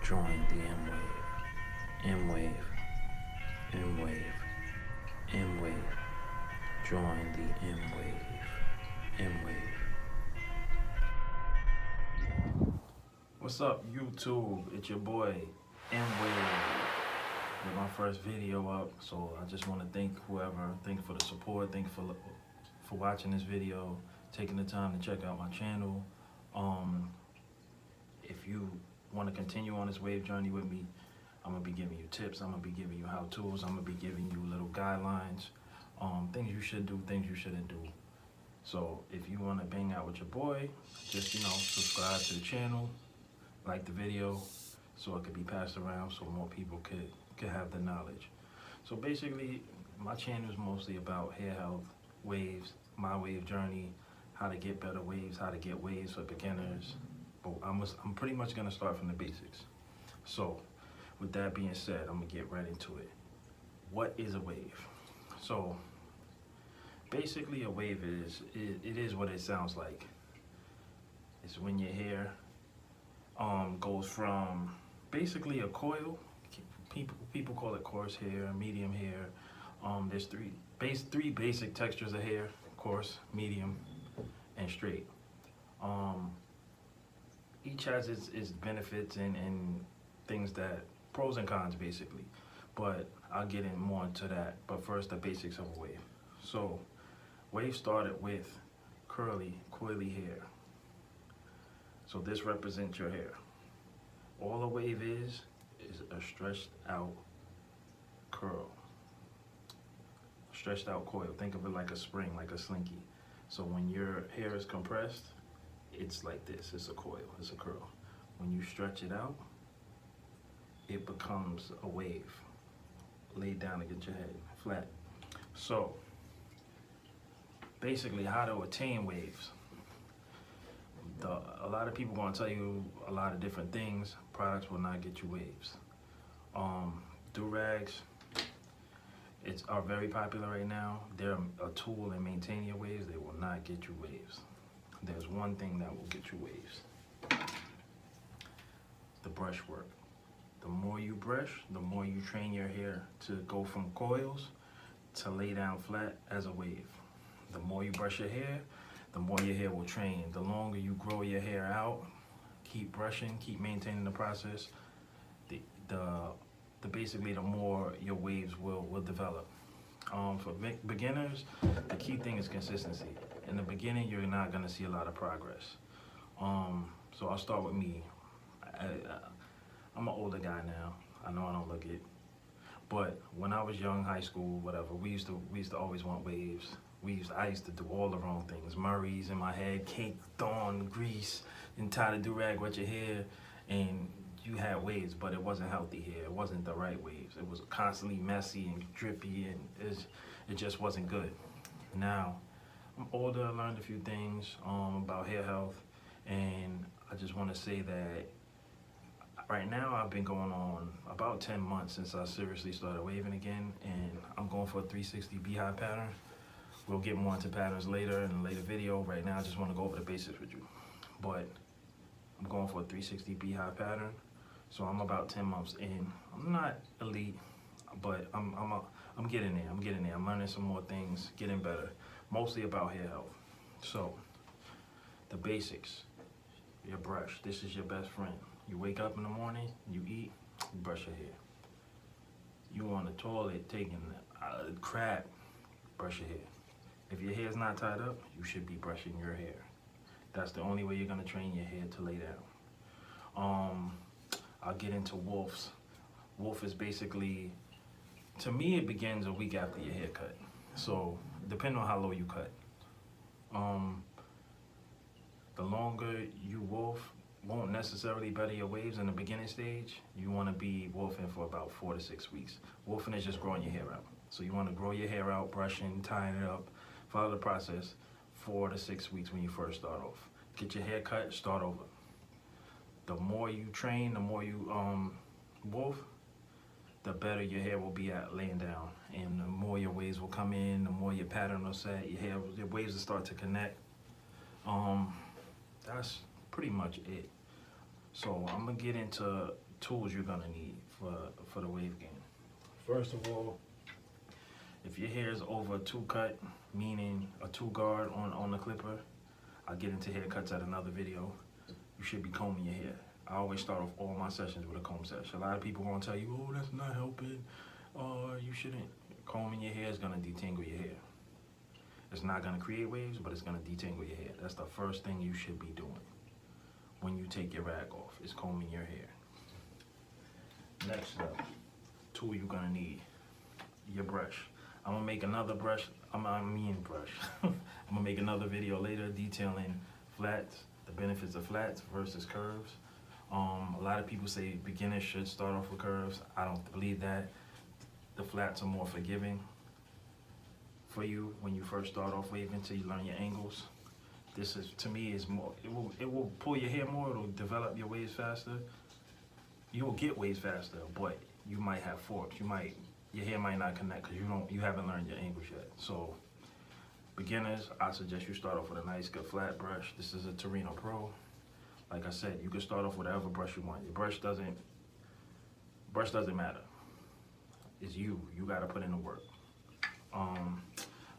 Join the M wave, M wave, M wave, M wave. Join the M wave, M wave. What's up, YouTube? It's your boy M Wave with my first video up. So I just want to thank whoever, thank for the support, thank for watching this video, taking the time to check out my channel. If you want to continue on this wave journey with me, I'm gonna be giving you tips, I'm gonna be giving you how-tos, I'm gonna be giving you little guidelines, things you should do, things you shouldn't do. So if you want to bang out with your boy, just subscribe to the channel, like the video, so it could be passed around so more people could have the knowledge. So basically, my channel is mostly about hair health, waves, my wave journey, how to get better waves, how to get waves for beginners. But I'm pretty much gonna start from the basics. So with that being said, I'm gonna get right into it. What is a wave? So basically a wave it is what it sounds like. It's when your hair goes from basically a coil. People call it coarse hair, medium hair. There's three basic textures of hair: coarse, medium, and straight. Each has its benefits and things, that pros and cons basically, but I'll get in more into that. But first, the basics of a wave. So wave started with curly, coily hair. So this represents your hair. All a wave is a stretched out curl, stretched out coil. Think of it like a spring, like a slinky. So when your hair is compressed, it's like this. It's a coil, it's a curl. When you stretch it out, it becomes a wave. Lay down against your head, flat. So basically, how to attain waves. A lot of people are going to tell you a lot of different things. Products will not get you waves. Do-rags are very popular right now. They're a tool in maintaining your waves. They will not get you waves. There's one thing that will get you waves: the brush work. The more you brush, the more you train your hair to go from coils to lay down flat as a wave. The more you brush your hair, the more your hair will train. The longer you grow your hair out, keep brushing, keep maintaining the process, basically the more your waves will develop. For beginners, the key thing is consistency. In the beginning, you're not gonna see a lot of progress. So I'll start with me. I'm an older guy now. I know I don't look it, but when I was young, high school, whatever, we used to always want waves. I used to do all the wrong things. Murray's in my head, cake, Dawn, grease, and tie the do-rag with your hair, and you had waves, but it wasn't healthy hair. It wasn't the right waves. It was constantly messy and drippy, and it just wasn't good. Now, I'm older, I learned a few things about hair health, and I just want to say that right now I've been going on about 10 months since I seriously started waving again, and I'm going for a 360 beehive pattern. We'll get more into patterns later in a later video. Right now I just want to go over the basics with you. But I'm going for a 360 beehive pattern. So I'm about 10 months in. I'm not elite, but I'm getting there. I'm getting there. I'm learning some more things, getting better, mostly about hair health. So the basics: your brush. This is your best friend. You wake up in the morning, you eat, you brush your hair. You on the toilet taking crap, brush your hair. If your hair's not tied up, you should be brushing your hair. That's the only way you're gonna train your hair to lay down. I'll get into wolves. Wolf is basically, to me, it begins a week after your haircut. So depending on how low you cut. The longer you wolf won't necessarily better your waves in the beginning stage. You wanna be wolfing for about 4 to 6 weeks. Wolfing is just growing your hair out. So you wanna grow your hair out, brushing, tying it up, follow the process 4 to 6 weeks when you first start off. Get your hair cut, start over. The more you train, the more you wolf, the better your hair will be at laying down, and the more your waves will come in, the more your pattern will set, your waves will start to connect. That's pretty much it. So I'm gonna get into tools you're gonna need for the wave gain. First of all, if your hair is over a 2-cut, meaning a 2-guard on the clipper, I'll get into haircuts at another video. You should be combing your hair. I always start off all my sessions with a comb session. A lot of people gonna tell you, oh, that's not helping. You shouldn't. Combing your hair is gonna detangle your hair. It's not gonna create waves, but it's gonna detangle your hair. That's the first thing you should be doing when you take your rag off, is combing your hair. Next up, tool you're gonna need, your brush. I'm gonna make another brush, I'm gonna make another video later detailing flats, the benefits of flats versus curves. A lot of people say beginners should start off with curves. I don't believe that. The flats are more forgiving for you when you first start off waving until you learn your angles. This is, to me, is more, it will pull your hair more, it'll develop your waves faster. You'll get waves faster, but you might have forks. Your hair might not connect because you haven't learned your angles yet. So beginners, I suggest you start off with a nice good flat brush. This is a Torino Pro. Like I said, you can start off with whatever brush you want. Your brush doesn't matter. It's you. You got to put in the work.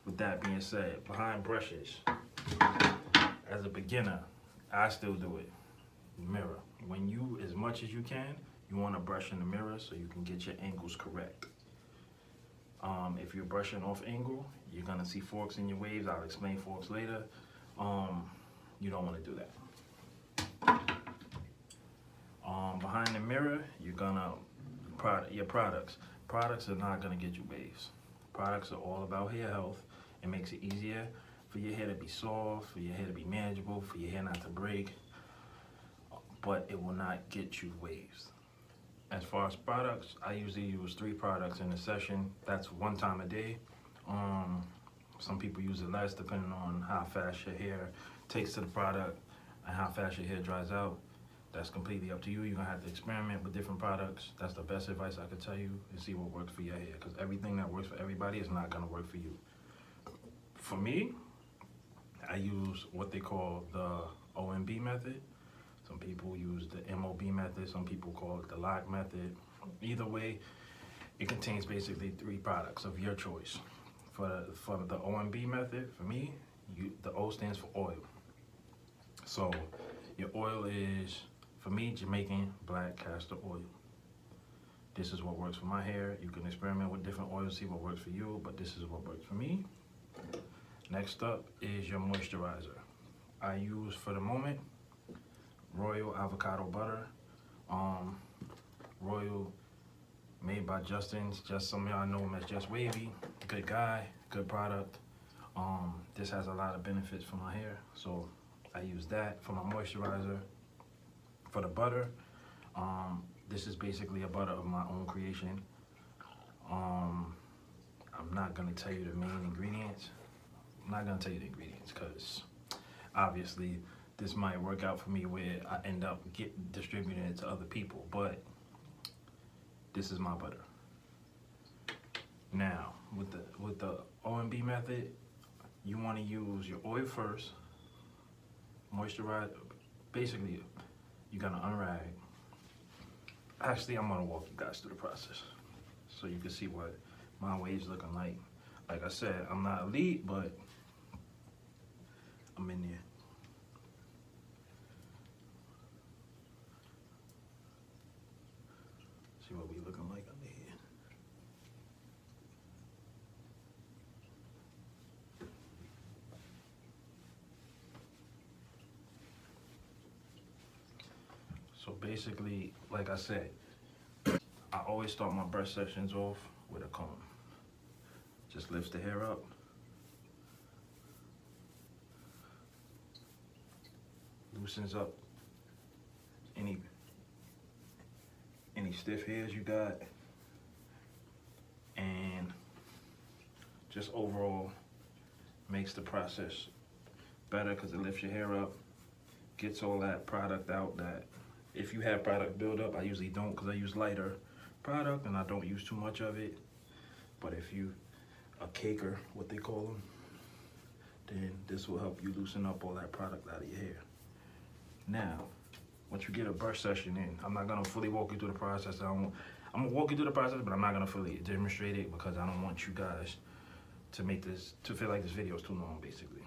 With that being said, behind brushes, as a beginner, I still do it. Mirror. When you, as much as you can, you want to brush in the mirror so you can get your angles correct. If you're brushing off angle, you're gonna see forks in your waves. I'll explain forks later. You don't want to do that. Behind the mirror, you're gonna your products. Products are not gonna get you waves. Products are all about hair health. It makes it easier for your hair to be soft, for your hair to be manageable, for your hair not to break, but it will not get you waves. As far as products, I usually use 3 products in a session. That's 1 time a day. Some people use it less depending on how fast your hair takes to the product and how fast your hair dries out. That's completely up to you. You're gonna have to experiment with different products. That's the best advice I could tell you, and see what works for your hair, because everything that works for everybody is not gonna work for you. For me, I use what they call the OMB method. Some people use the MOB method. Some people call it the lock method. Either way, it contains basically 3 products of your choice. For the OMB method, for me, the O stands for oil. So your oil is, for me, Jamaican black castor oil. This is what works for my hair. You can experiment with different oils, see what works for you, but this is what works for me. Next up is your moisturizer. I use, for the moment, Royal avocado butter. Royal, made by Justin's. Just some of y'all know him as Just Wavy. Good guy, good product. This has a lot of benefits for my hair, so I use that for my moisturizer. For the butter, this is basically a butter of my own creation. I'm not gonna tell you the main ingredients. I'm not gonna tell you the ingredients because obviously this might work out for me where I end up distributing it to other people, but this is my butter. Now, with the OMB method, you want to use your oil first, moisturize. Basically, you're gonna unrag. Actually, I'm gonna walk you guys through the process so you can see what my waves looking like. Like I said, I'm not elite, but I'm in there. See what we looking like under here. So basically, like I said, I always start my brush sessions off with a comb. Just lifts the hair up. Loosens up any stiff hairs you got, and just overall makes the process better because it lifts your hair up, gets all that product out. That if you have product buildup, I usually don't because I use lighter product and I don't use too much of it. But if you a caker, what they call them, then this will help you loosen up all that product out of your hair. Now, once you get a brush session in, I'm not gonna fully walk you through the process. I'm gonna walk you through the process, but I'm not gonna fully demonstrate it because I don't want you guys to feel like this video is too long, basically.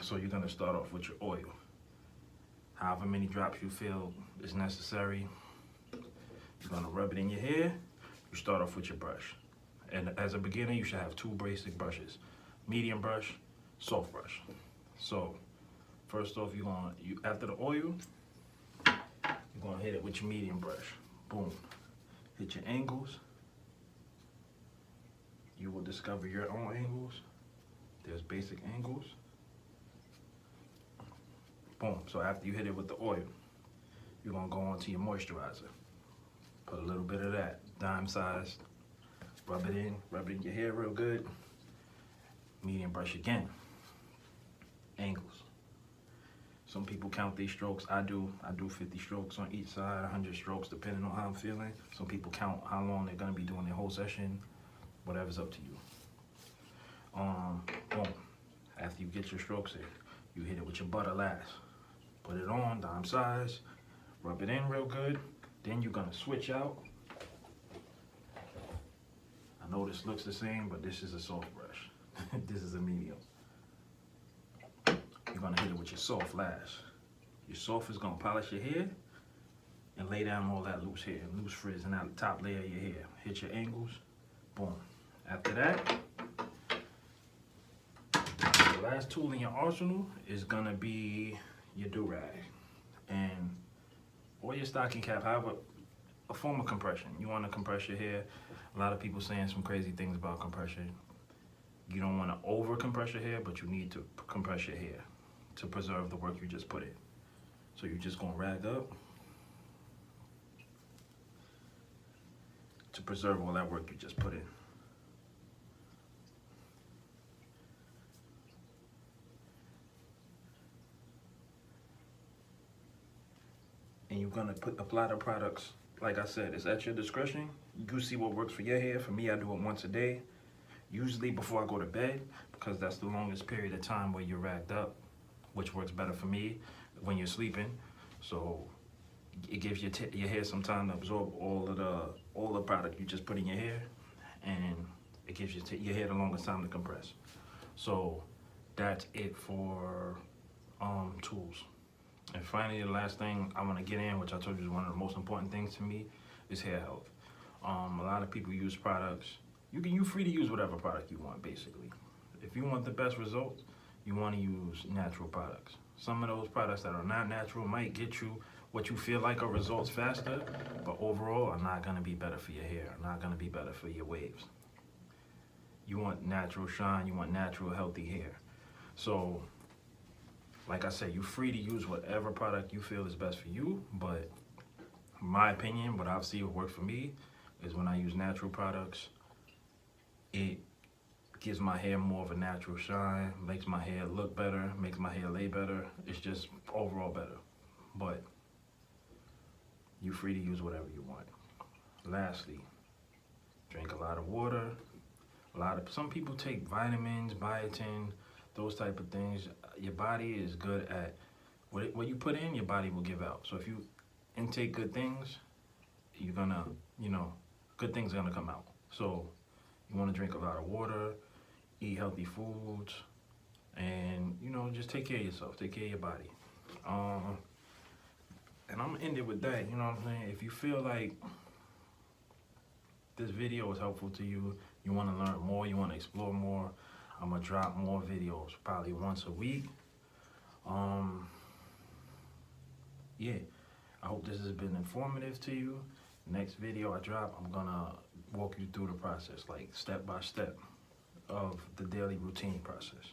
So you're gonna start off with your oil. However many drops you feel is necessary. You're gonna rub it in your hair. You start off with your brush. And as a beginner, you should have 2 basic brushes. Medium brush, soft brush. So first off, after the oil, you're gonna hit it with your medium brush. Boom. Hit your angles. You will discover your own angles. There's basic angles. Boom. So after you hit it with the oil, you're gonna go on to your moisturizer. Put a little bit of that, dime size. Rub it in your hair real good. Medium brush again. Angles. Some people count these strokes. I do 50 strokes on each side, 100 strokes depending on how I'm feeling. Some people count how long they're gonna be doing their whole session. Whatever's up to you. Boom. After you get your strokes in, you hit it with your butter last. Put it on, dime size. Rub it in real good. Then you're gonna switch out. I know this looks the same, but this is a soft brush. This is a medium. You're gonna hit it with your soft last. Your soft is gonna polish your hair and lay down all that loose hair, loose frizz, and that top layer of your hair. Hit your angles. Boom. After that, the last tool in your arsenal is gonna be your do-rag and or your stocking cap, however, a form of compression. You wanna compress your hair. A lot of people saying some crazy things about compression. You don't wanna over compress your hair, but you need to compress your hair to preserve the work you just put in. So you're just gonna rag up to preserve all that work you just put in. And you're gonna apply the products, like I said, it's at your discretion. You see what works for your hair. For me, I do it once a day, usually before I go to bed, because that's the longest period of time where you're ragged up, which works better for me when you're sleeping. So it gives your hair some time to absorb all the product you just put in your hair, and it gives your hair the longest time to compress. So that's it for tools. And finally, the last thing I want to get in, which I told you is one of the most important things to me, is hair health. A lot of people use products. You're free to use whatever product you want, basically. If you want the best results, you want to use natural products. Some of those products that are not natural might get you what you feel like are results faster, but overall are not going to be better for your hair, not going to be better for your waves. You want natural shine, you want natural healthy hair. So, like I said, you're free to use whatever product you feel is best for you, but in my opinion, what I've seen work for me is when I use natural products, it gives my hair more of a natural shine, makes my hair look better, makes my hair lay better. It's just overall better. But you're free to use whatever you want. Lastly, drink a lot of water. Some people take vitamins, biotin, those type of things. Your body is good at what you put in, your body will give out. So if you intake good things, you're gonna, good things are gonna come out. So you wanna drink a lot of water, eat healthy foods, and just take care of yourself, take care of your body. And I'm gonna end it with that, you know what I'm saying? If you feel like this video was helpful to you, you wanna learn more, you wanna explore more, I'm gonna drop more videos, probably once a week. Yeah, I hope this has been informative to you. Next video I drop, I'm gonna walk you through the process, like step by step of the daily routine process.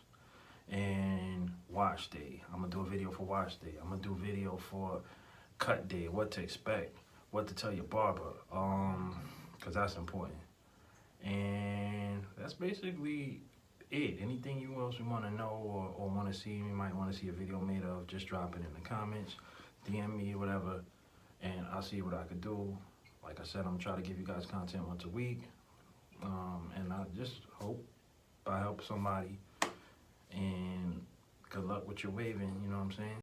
And wash day, I'm gonna do a video for wash day. I'm gonna do a video for cut day, what to expect, what to tell your barber, cause that's important. And that's basically it. Anything else you want to know or want to see, you might want to see a video made of, just drop it in the comments, DM me, whatever, and I'll see what I could do. Like I said, I'm trying to give you guys content once a week, and I just hope I help somebody, and good luck with your waving, you know what I'm saying?